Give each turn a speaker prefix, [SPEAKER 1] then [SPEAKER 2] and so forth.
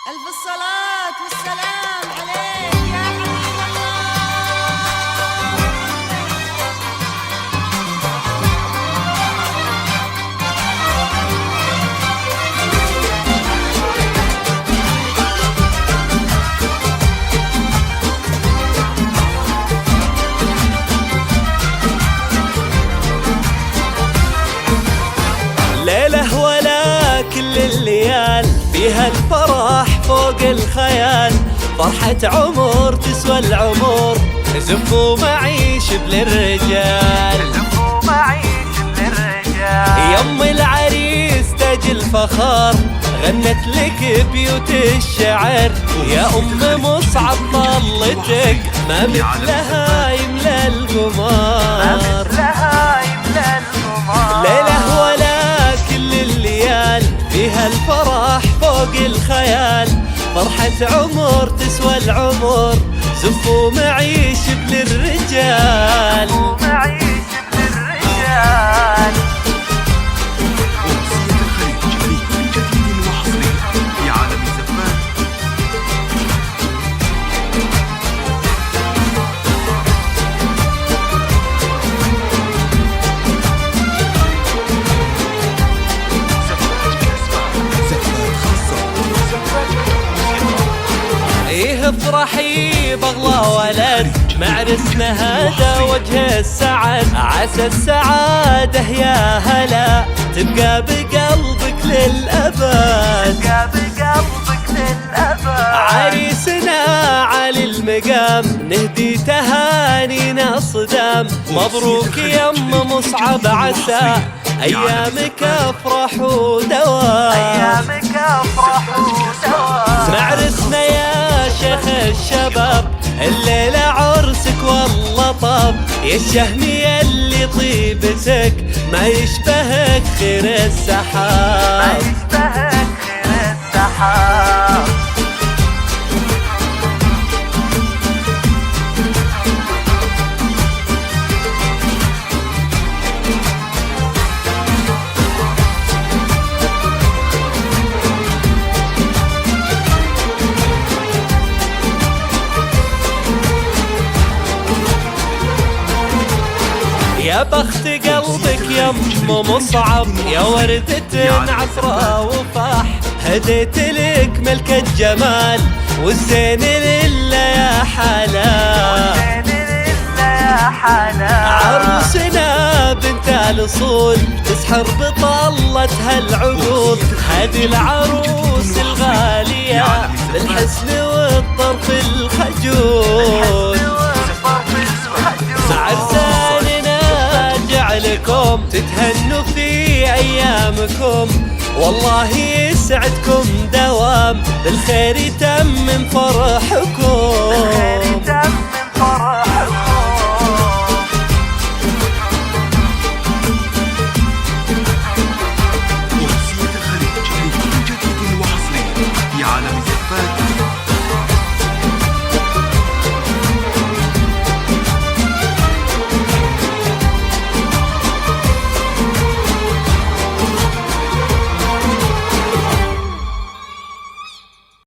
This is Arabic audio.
[SPEAKER 1] ألف الصلاة والسلام عليك يا حبيب الله.
[SPEAKER 2] ليلة ولا كل الليال فيها الفرح فوق الخيال، فرحة عمر تسوى العمر، زفوا معي شبل الرجال،
[SPEAKER 3] زفوا معي شبل الرجال.
[SPEAKER 2] يم العريس تاج الفخر غنت لك بيوت الشعر، يا أم مصعب طلتك ما مثلها يملى القمر، ليلة ولا كل الليال فيها الفرح فوق الخيال، فرحة عمر تسوى العمر، زفوا معي شبل الرجال،
[SPEAKER 3] زفوا معي شبل الرجال.
[SPEAKER 2] ايه افرحي بغلى ولد معرسنا هذا وجه السعد، عسى السعادة يا هلا تبقى بقلبك للأبد،
[SPEAKER 3] تبقى بقلبك للأبد.
[SPEAKER 2] عريسنا علي المقام نهدي تهانينا صدام، مبروك يا ام مصعب عسى ايامك افرح ودوام،
[SPEAKER 3] ايامك افرح ودوام.
[SPEAKER 2] معرسنا يا شيخ الشباب الليلة عرسك والله طاب، يا الشهمية اللي طيبتك ما يشبهك خير السحاب،
[SPEAKER 3] ما يشبهك خير السحاب.
[SPEAKER 2] يا بخت قلبك يا ام مصعب يا وردة عطرة وفاح، هديت لك ملك الجمال والزين لله يا حلال، عروسنا بنت الاصول تسحر بطلتها العقول، هذه العروس الغالية بالحسن والطرف الخجول، عرساننا جعلكم تتهنوا في ايامكم، والله يسعدكم دوام بالخير يتمم فرحكم.